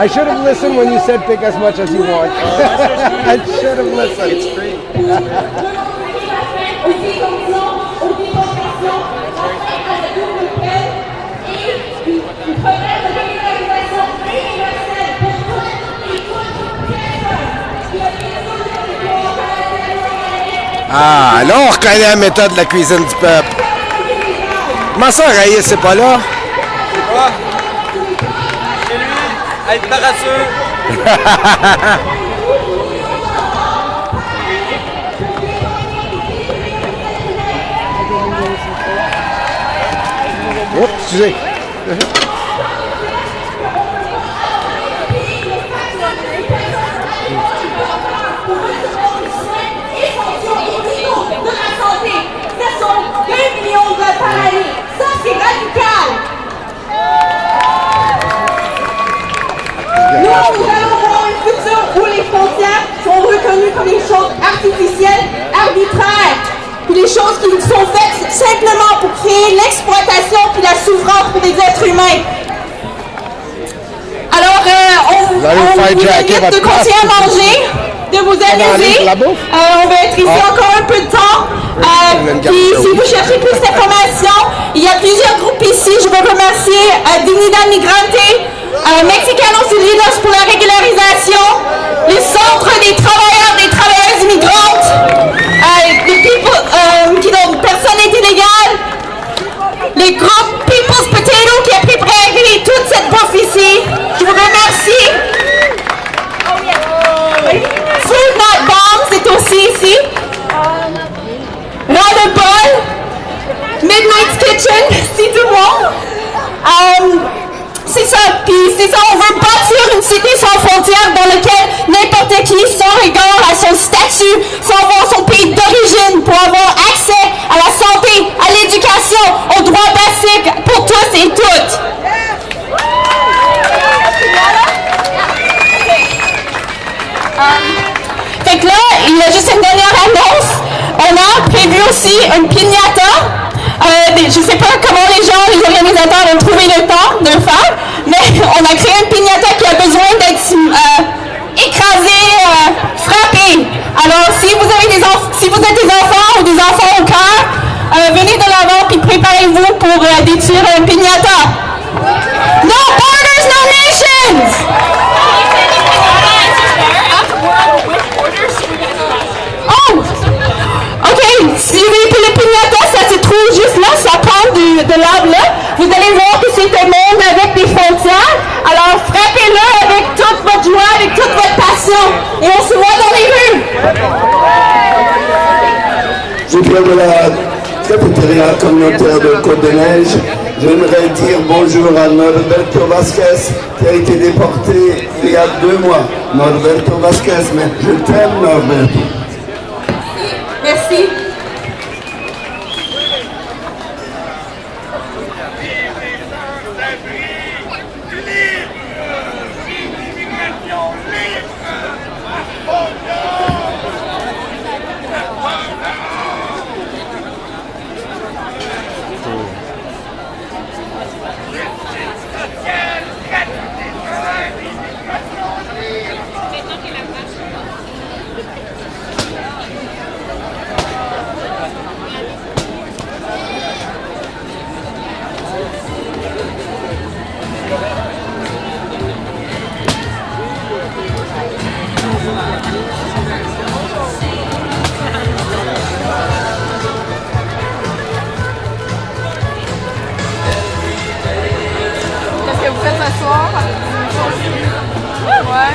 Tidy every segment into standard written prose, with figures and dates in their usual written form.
I should have listened when you said pick as much as you want. I should have listened. It's free. Ah, là, on reconnaît la méthode de la cuisine du peuple. Comment ça, Raïs, c'est pas là? Quoi? Chez lui, être paresseux. Oups, excusez. Ça, c'est radical. Nous allons avoir un futur où les frontières sont reconnues comme des choses artificielles, arbitraires, ou des choses qui sont faites simplement pour créer l'exploitation puis la souffrance pour des êtres humains. Alors, on vous invite de continuer à manger, de vous amuser. On va être ici encore un peu de temps. Puis si vous cherchez plus d'informations, il y a plusieurs groupes ici. Je veux remercier Dignidad Migrante, Mexicanos Unidos pour la régularisation, le Centre des travailleurs, des travailleuses immigrantes, personnes illégales, les groupes People's Potato qui a préparé toute cette bouffe ici. Je vous remercie. Food Not Bombs est aussi ici. Ras-le-bol, Midnight's Kitchen, c'est tout le monde. C'est ça, puis c'est ça, on veut bâtir une cité sans frontières dans laquelle n'importe qui, sans égard à son statut, sans avoir son pays d'origine, pour avoir accès à la santé, à l'éducation, aux droits basiques pour tous et toutes. Fait que là, il y a juste une dernière annonce. On a prévu aussi une piñata. Je ne sais pas comment les organisateurs ont trouvé le temps de le faire, mais on a créé une piñata qui a besoin d'être écrasée, frappée. Alors, si vous êtes des enfants ou des enfants au cœur, venez de l'avant puis préparez-vous pour détruire une piñata. No borders, no nations! Oh! OK, si vous voulez que le piñata, ça se trouve juste là, ça prend de l'arbre là. Vous allez voir que c'est un monde avec des frontières. Alors frappez-le avec toute votre joie, avec toute votre passion. Et on se voit dans les rues. Je viens de la cafétéria communautaire de Côte-des-Neiges. J'aimerais dire bonjour à Norberto Vasquez qui a été déporté il y a 2 mois. Norberto Vasquez, mais je t'aime Norberto. Merci. Qu'est-ce que vous faites ce soir? Ouais.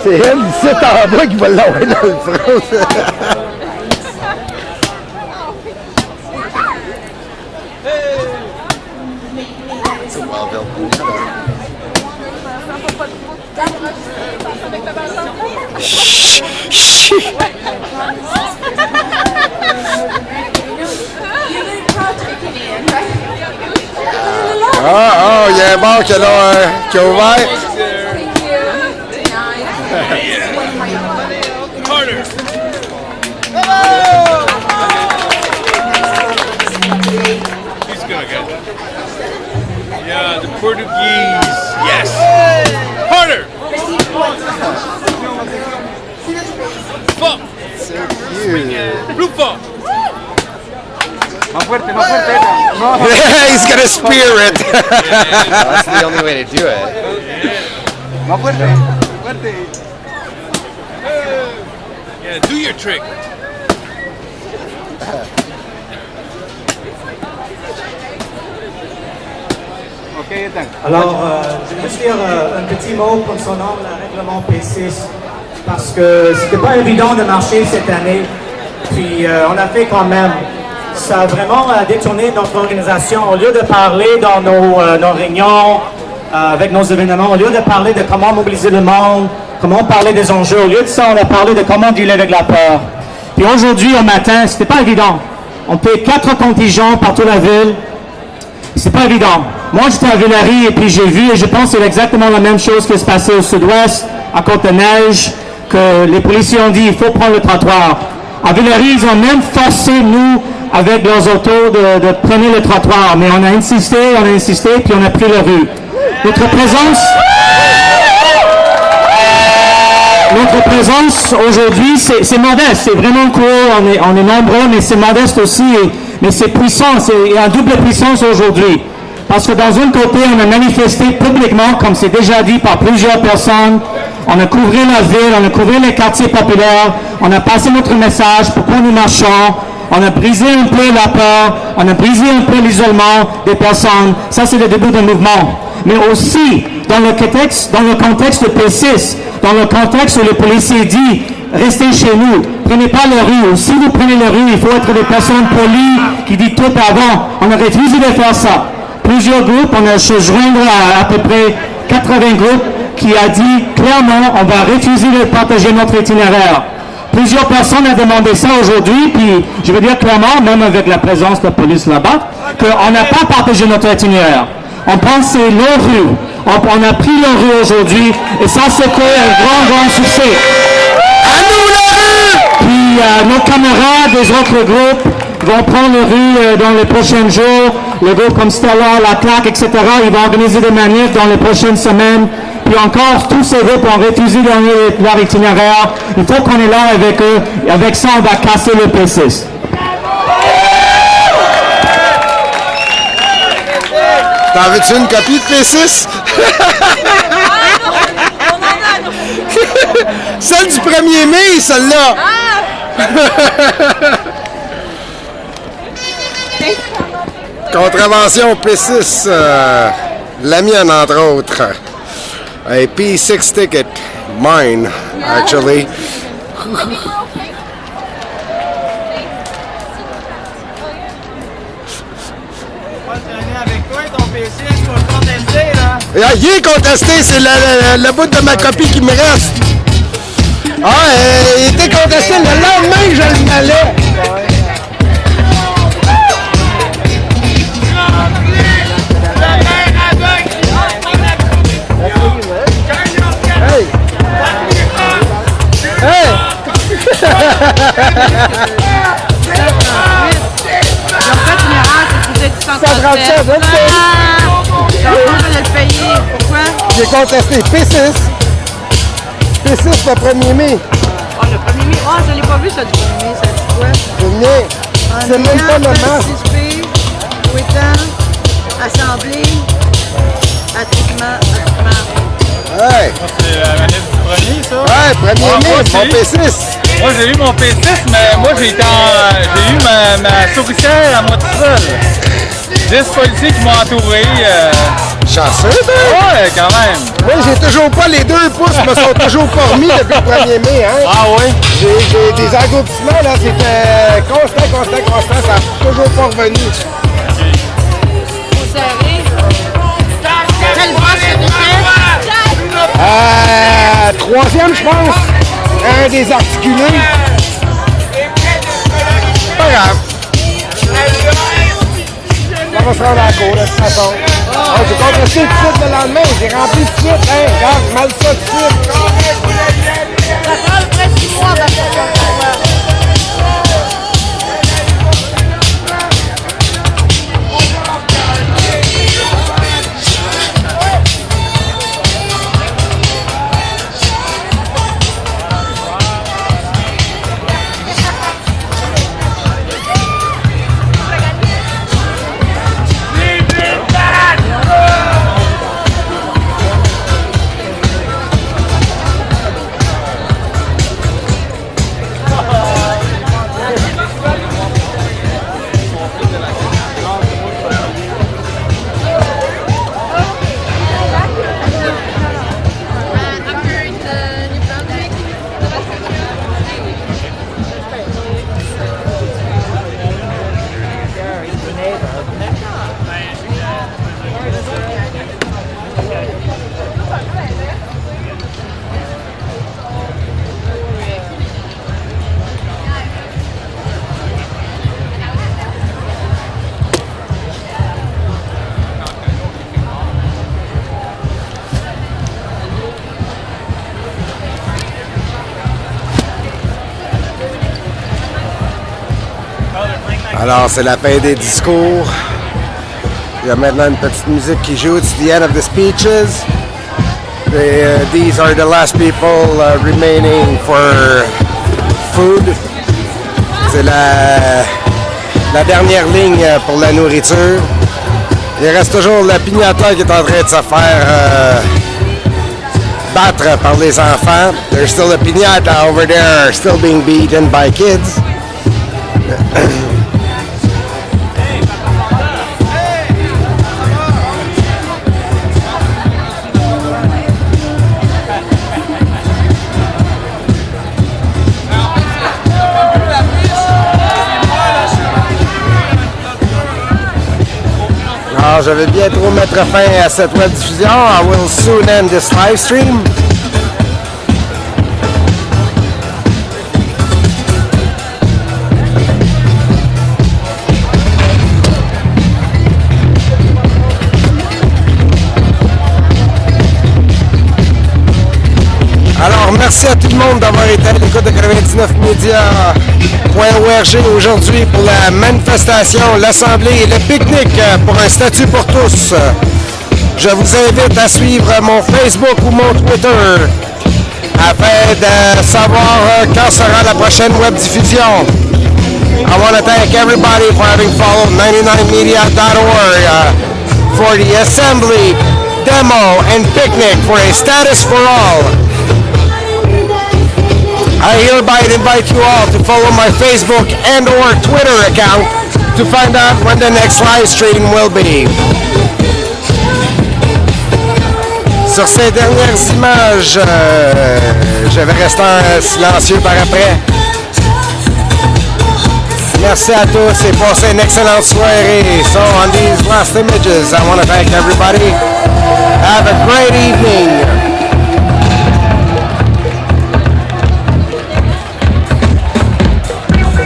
C'est elle, ici, en bas, qui va l'envoyer dans le front. Ah, il y a un bar qui a ouvert. He's good, guys. Yeah, the Portuguese. Yes. Harder. Fuck. So cute. Blue fuck. Más fuerte, más fuerte. No. He's got a spirit. That's the only way to do it. Más fuerte, fuerte. Yeah, do your trick. Ok, Ethan. Alors, je vais juste dire un petit mot concernant le règlement P6, parce que c'était pas évident de marcher cette année, puis on a fait quand même. Ça a vraiment détourné notre organisation. Au lieu de parler dans nos réunions, avec nos événements, au lieu de parler de comment mobiliser le monde, comment parler des enjeux, au lieu de ça, on a parlé de comment dealer avec la peur. Puis aujourd'hui, au matin, c'était pas évident. On paie 4 contingents par toute la ville. C'est pas évident. Moi, j'étais à Villeray et puis j'ai vu et je pense que c'est exactement la même chose qui se passait au sud-ouest, à Côte-de-Neige, que les policiers ont dit il faut prendre le trottoir. À Villeray, ils ont même forcé nous, avec leurs autos, de prendre le trottoir. Mais on a insisté, puis on a pris la rue. Notre présence aujourd'hui, c'est modeste, c'est vraiment cool, on est nombreux, mais c'est modeste aussi, mais c'est puissant, il y a une double puissance aujourd'hui. Parce que dans un côté, on a manifesté publiquement, comme c'est déjà dit par plusieurs personnes, on a couvert la ville, on a couvert les quartiers populaires, on a passé notre message, pourquoi nous marchons, on a brisé un peu la peur, on a brisé un peu l'isolement des personnes, ça c'est le début d'un mouvement. Mais aussi, dans le contexte de P6, dans le contexte où le policier dit « Restez chez nous, prenez pas la rue ». Ou si vous prenez la rue, il faut être des personnes polies qui disent tout avant. On a refusé de faire ça. Plusieurs groupes, on a se joindre à peu près 80 groupes qui a dit clairement « On va refuser de partager notre itinéraire ». Plusieurs personnes ont demandé ça aujourd'hui, puis je veux dire clairement, même avec la présence de la police là-bas, qu'on n'a pas partagé notre itinéraire. On pense que c'est leur rue. On a pris leur rue aujourd'hui et ça c'était un grand succès. À nous la rue! Puis nos camarades des autres groupes vont prendre la rue dans les prochains jours. Le groupe comme Stella, La Claque, etc. Ils vont organiser des manifs dans les prochaines semaines. Puis encore, tous ces groupes ont refusé de donner leur itinéraire. Il faut qu'on est là avec eux. Et avec ça, on va casser le P6. T'en veux-tu une copie de P6? Celle du 1er mai, celle-là! Contravention P6, la mienne entre autres. A P6 ticket, mine, actually. Il est contesté, c'est le bout de ma copie qui me reste. Ah, il était contesté le lendemain que je le allais. Hey! Hey! 137, de le payer. Pourquoi? J'ai contesté P6. P6 le 1er mai. Oh, le 1er mai. Oh, je l'ai pas vu, ça, du 1er mai. Ça dit quoi? C'est même pas le masque. Participé, assemblée, attroupement. Ouais. C'est la manette du premier, ça? Ouais, Premier moi mai, aussi. mon P6. Moi, j'ai eu mon P6, mais moi, j'ai eu ma souricière à moi tout seul. 10 policiers qui m'ont entouré. Chanceux, ben? Ouais, quand même. Moi, j'ai toujours pas les 2 pouces, me sont toujours pas remis depuis le 1er mai, hein? Ah oui? J'ai des engloutissements, là, c'était constant, ça n'a toujours pas revenu. Faut serrer. Quelle brosse que tu fais? 3e, je pense. Un désarticulé. Pas grave. On va se rendre à la cour, de toute façon. J'ai compressé tout de suite le lendemain. J'ai rempli tout de suite. Hein? Regarde, mal ça tout de suite. Ça prend le presque 6 mois avant de faire ça. Alors, c'est la fin des discours. Il y a maintenant une petite musique qui joue. It's the end of the speeches. These are the last people remaining for food. C'est la dernière ligne pour la nourriture. Il reste toujours la piñata qui est en train de se faire battre par les enfants. There's still a piñata over there still being beaten by kids. Alors, je vais bientôt mettre fin à cette web diffusion. I will soon end this live stream. Alors, merci à tout le monde d'avoir été à l'écoute de 99media.org aujourd'hui pour la manifestation, l'assemblée et le pique-nique pour un statut pour tous. Je vous invite à suivre mon Facebook ou mon Twitter afin de savoir quand sera la prochaine web diffusion. I want to thank everybody for having followed 99media.org for the assembly, demo, and picnic for a status for all. I hereby invite you all to follow my Facebook and or Twitter account to find out when the next live stream will be. Sur ces dernières images, je vais rester silencieux par après. Merci à tous et passez une excellente soirée. So on these last images, I want to thank everybody. Have a great evening.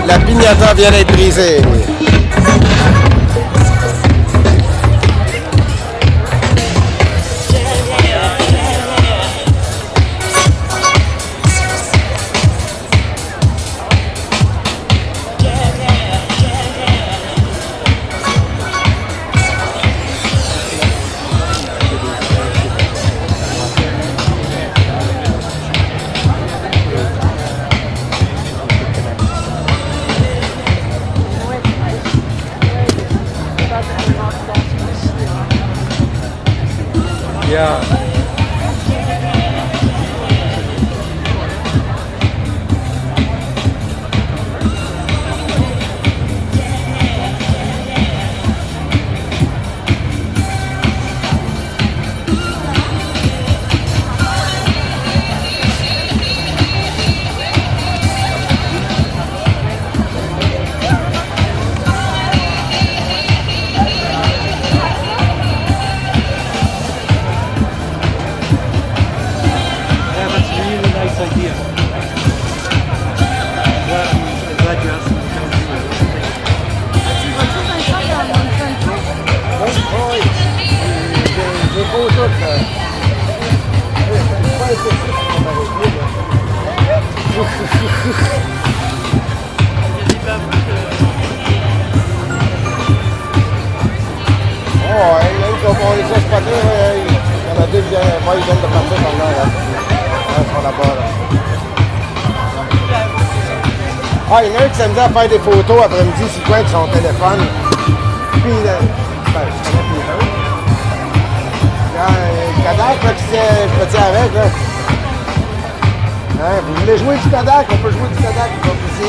La piñata vient d'être brisée. Yeah. nice idea. I'm glad you asked me to come do Oh, on les a spotés, il y en a deux qui viennent de partir par là. Ils sont là-bas. Ah, il y en a un qui s'amusait à faire des photos après-midi sur le coin de son téléphone. Puis, je connais plus un. Le Kodak, là, qui se petit avec, là. Hein, vous voulez jouer du Kodak? On peut jouer du Kodak, ici.